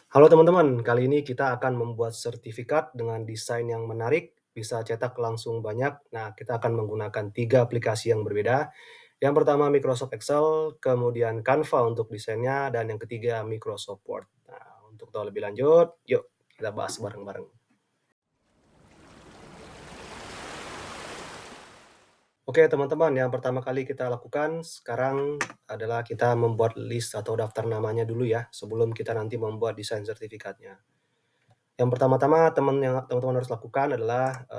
Halo teman-teman, kali ini kita akan membuat sertifikat dengan desain yang menarik, bisa cetak langsung banyak. Nah, kita akan menggunakan 3 aplikasi yang berbeda. Yang pertama Microsoft Excel, kemudian Canva untuk desainnya, dan yang ketiga Microsoft Word. Nah, untuk tahu lebih lanjut, yuk kita bahas bareng-bareng. Oke teman-teman, yang pertama kali kita lakukan sekarang adalah kita membuat list atau daftar namanya dulu ya, sebelum kita nanti membuat desain sertifikatnya. Yang pertama-tama teman-teman harus lakukan adalah,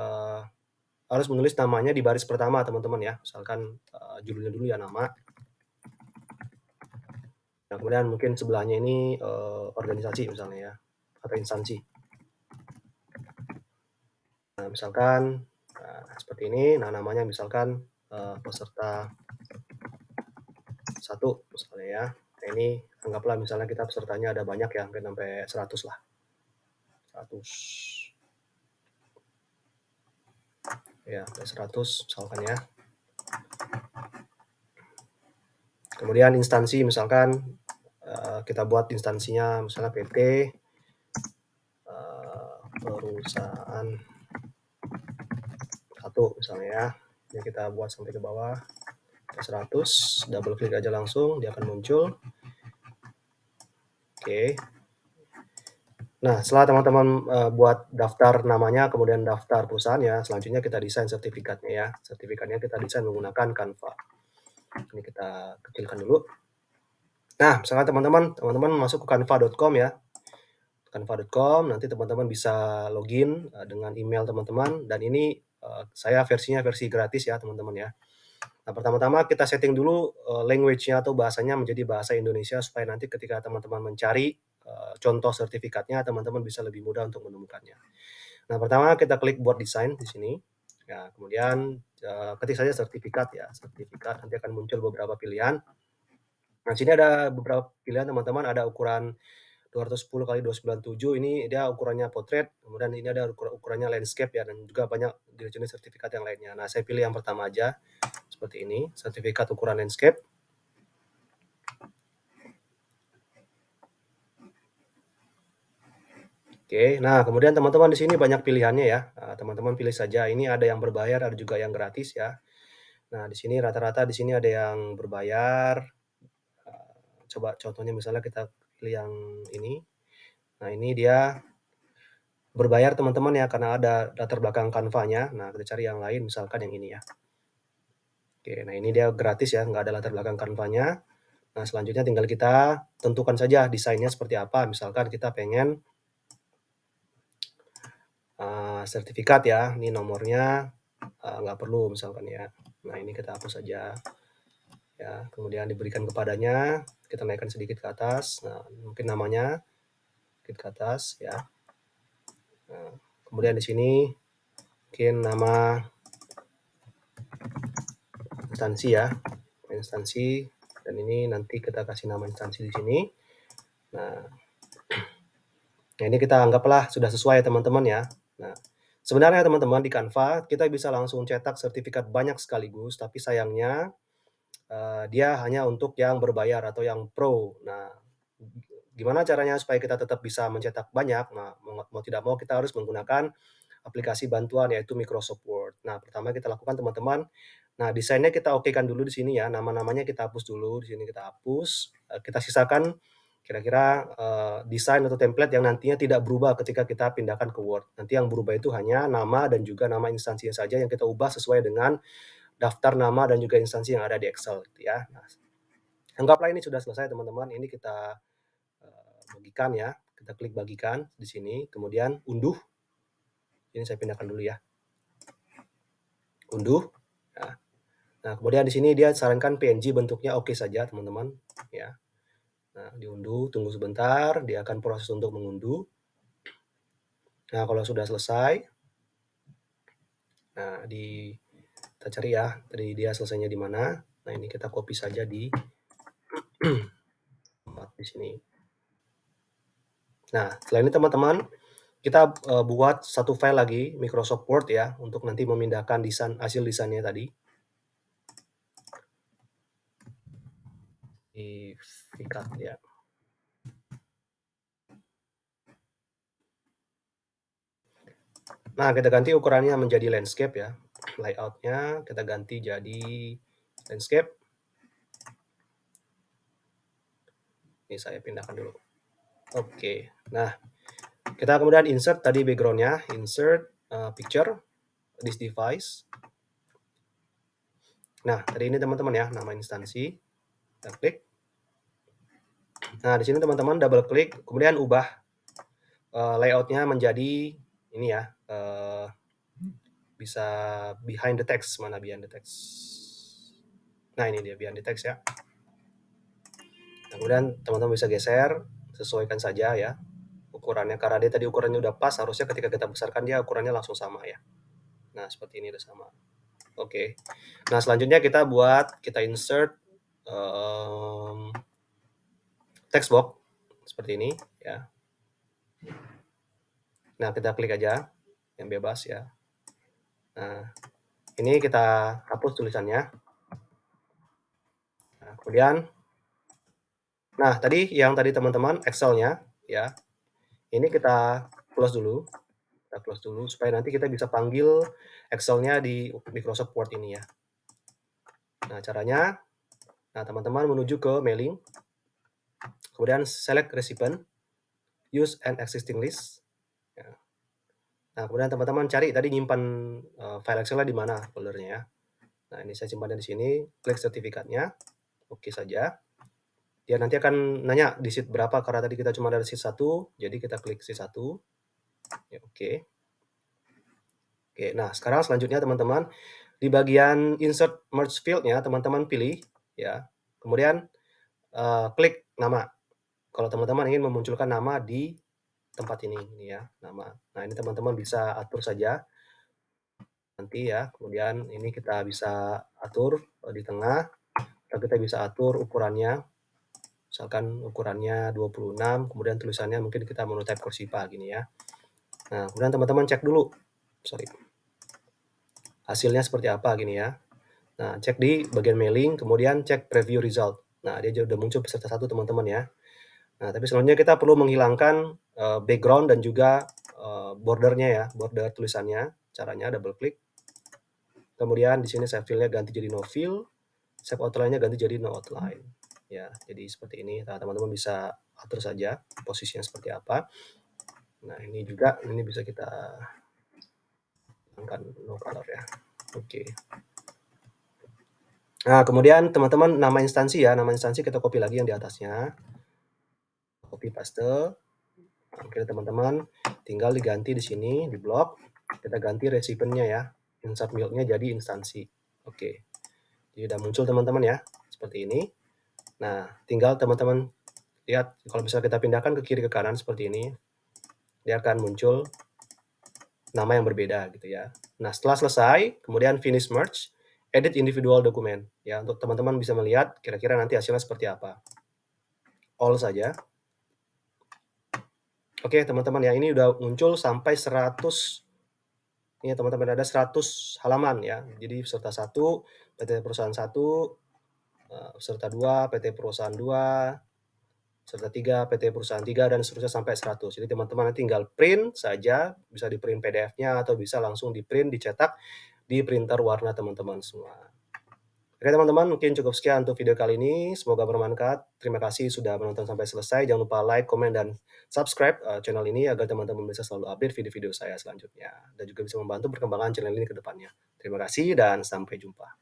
harus menulis namanya di baris pertama teman-teman ya, misalkan, judulnya dulu ya nama, nah kemudian mungkin sebelahnya ini, organisasi misalnya ya, atau instansi. Nah misalkan, seperti ini, nah namanya misalkan, peserta 1 misalnya ya. Nah ini anggaplah misalnya kita pesertanya ada banyak ya, mungkin sampai 100 lah, 100. Ya, sampai 100 misalkan ya. Kemudian instansi misalkan, kita buat instansinya misalnya PT, perusahaan 1 misalnya ya. Ini kita buat sampai ke bawah, ke 100, double klik aja langsung, dia akan muncul. Oke. Nah, setelah teman-teman, buat daftar namanya, kemudian daftar perusahaannya, selanjutnya kita desain sertifikatnya ya. Sertifikatnya kita desain menggunakan Canva. Ini kita kecilkan dulu. Nah, misalkan teman-teman masuk ke canva.com ya. Canva.com, nanti teman-teman bisa login, dengan email teman-teman, dan ini, saya versinya versi gratis ya teman-teman ya. Nah, pertama-tama kita setting dulu, language-nya atau bahasanya menjadi bahasa Indonesia supaya nanti ketika teman-teman mencari, contoh sertifikatnya, teman-teman bisa lebih mudah untuk menemukannya. Nah, pertama kita klik buat desain di sini. Ya, kemudian, ketik saja sertifikat ya, sertifikat, nanti akan muncul beberapa pilihan. Nah, sini ada beberapa pilihan teman-teman, ada ukuran 210 kali 297, ini dia ukurannya potret, kemudian ini ada ukurannya landscape ya, dan juga banyak jenis-jenis sertifikat yang lainnya. Nah, saya pilih yang pertama aja, seperti ini, sertifikat ukuran landscape. Oke, nah kemudian teman-teman di sini banyak pilihannya ya, teman-teman pilih saja, ini ada yang berbayar, ada juga yang gratis ya. Nah, di sini rata-rata di sini ada yang berbayar, coba contohnya misalnya kita pilih yang ini. Nah, ini dia berbayar teman-teman ya, karena ada latar belakang Canva-nya. Nah, kita cari yang lain, misalkan yang ini ya. Oke, nah ini dia gratis ya, nggak ada latar belakang Canva-nya. Nah, selanjutnya tinggal kita tentukan saja desainnya seperti apa. Misalkan kita pengen, sertifikat ya, ini nomornya, nggak perlu misalkan ya. Nah, ini kita hapus saja. Ya, kemudian diberikan kepadanya, kita naikkan sedikit ke atas. Nah, mungkin namanya sedikit ke atas ya. Nah, kemudian di sini mungkin nama instansi ya, instansi, dan ini nanti kita kasih nama instansi di sini. Nah, ini kita anggaplah sudah sesuai teman-teman ya. Nah, sebenarnya teman-teman di Canva kita bisa langsung cetak sertifikat banyak sekaligus, tapi sayangnya, dia hanya untuk yang berbayar atau yang pro. Nah, gimana caranya supaya kita tetap bisa mencetak banyak? Nah, mau tidak mau kita harus menggunakan aplikasi bantuan yaitu Microsoft Word. Nah, pertama kita lakukan teman-teman, nah desainnya kita okekan dulu di sini ya, nama-namanya kita hapus dulu, di sini kita hapus, kita sisakan kira-kira, desain atau template yang nantinya tidak berubah ketika kita pindahkan ke Word. Nanti yang berubah itu hanya nama dan juga nama instansinya saja yang kita ubah sesuai dengan daftar nama dan juga instansi yang ada di Excel gitu ya. Nah, anggaplah ini sudah selesai teman-teman, ini kita, bagikan ya, kita klik bagikan di sini, kemudian unduh. Ini saya pindahkan dulu ya. Unduh. Ya. Nah, kemudian di sini dia sarankan PNG bentuknya oke saja, teman-teman, ya. Nah, diunduh, tunggu sebentar, dia akan proses untuk mengunduh. Nah, kalau sudah selesai, nah kita cari ya, tadi dia selesainya di mana. Nah, ini kita copy saja di tempat di sini. Nah, setelah ini teman-teman, kita, buat satu file lagi, Microsoft Word ya, untuk nanti memindahkan hasil desainnya tadi. Sertifikat ya. Nah, kita ganti ukurannya menjadi landscape ya. Layout-nya kita ganti jadi landscape. Ini saya pindahkan dulu. Oke. Nah, kita kemudian insert tadi background-nya, insert picture this device. Nah, tadi ini teman-teman ya, nama instansi. Kita klik. Nah, di sini teman-teman double klik, kemudian ubah layout-nya menjadi ini ya, bisa behind the text. Mana behind the text? Nah, ini dia behind the text ya. Nah, kemudian teman-teman bisa geser, sesuaikan saja ya ukurannya. Karena dia tadi ukurannya udah pas, harusnya ketika kita besarkan dia ukurannya langsung sama ya. Nah, seperti ini udah sama. Oke. Nah, selanjutnya kita insert text box seperti ini ya. Nah, kita klik aja yang bebas ya. Nah, ini kita hapus tulisannya. Nah, kemudian, nah tadi yang tadi teman-teman Excel-nya ya, ini kita close dulu. Kita close dulu supaya nanti kita bisa panggil Excel-nya di Microsoft Word ini ya. Nah, caranya, nah teman-teman menuju ke mailing, kemudian select recipient, use an existing list. Ya. Nah, kemudian teman-teman cari tadi nyimpan file Excel-nya di mana foldernya ya. Nah, ini saya simpannya di sini, klik sertifikatnya, oke saja. Dia nanti akan nanya di sheet berapa, karena tadi kita cuma ada sheet 1, jadi kita klik sheet 1. Ya, oke. Oke, nah sekarang selanjutnya teman-teman, di bagian insert merge field-nya teman-teman pilih ya. Kemudian klik nama. Kalau teman-teman ingin memunculkan nama di tempat ini ya, nama. Nah, ini teman-teman bisa atur saja nanti ya. Kemudian ini kita bisa atur di tengah, atau kita bisa atur ukurannya. Misalkan ukurannya 26, kemudian tulisannya mungkin kita monotype Cursiva gini ya. Nah, kemudian teman-teman cek dulu. Hasilnya seperti apa gini ya. Nah, cek di bagian mailing, kemudian cek preview result. Nah, dia sudah muncul peserta 1 teman-teman ya. Nah, tapi selanjutnya kita perlu menghilangkan background dan juga bordernya ya, border tulisannya. Caranya double klik. Kemudian di sini save fill-nya ganti jadi no fill, save outline-nya ganti jadi no outline. Ya, jadi seperti ini. Nah, teman-teman bisa atur saja posisinya seperti apa. Nah, ini juga ini bisa kita angkat no color ya. Oke. Nah, kemudian teman-teman nama instansi ya, nama instansi kita copy lagi yang di atasnya. Copy paste. Oke, teman-teman tinggal diganti di sini di blok. Kita ganti recipient-nya ya. Insert field-nya jadi instansi. Oke. Jadi udah muncul teman-teman ya, seperti ini. Nah, tinggal teman-teman lihat kalau bisa kita pindahkan ke kiri ke kanan seperti ini, dia akan muncul nama yang berbeda gitu ya. Nah, setelah selesai, kemudian finish merge, edit individual dokumen ya, untuk teman-teman bisa melihat kira-kira nanti hasilnya seperti apa. All saja. Oke, teman-teman ya, ini udah muncul sampai 100. Ini teman-teman ada 100 halaman ya. Jadi peserta 1, PT perusahaan 1, peserta 2, PT perusahaan 2, peserta 3, PT perusahaan 3, dan seterusnya sampai 100. Jadi teman-teman tinggal print saja, bisa di print PDF-nya atau bisa langsung di print, dicetak di printer warna teman-teman semua. Oke teman-teman, mungkin cukup sekian untuk video kali ini. Semoga bermanfaat. Terima kasih sudah menonton sampai selesai. Jangan lupa like, komen, dan subscribe channel ini agar teman-teman bisa selalu update video-video saya selanjutnya. Dan juga bisa membantu perkembangan channel ini ke depannya. Terima kasih dan sampai jumpa.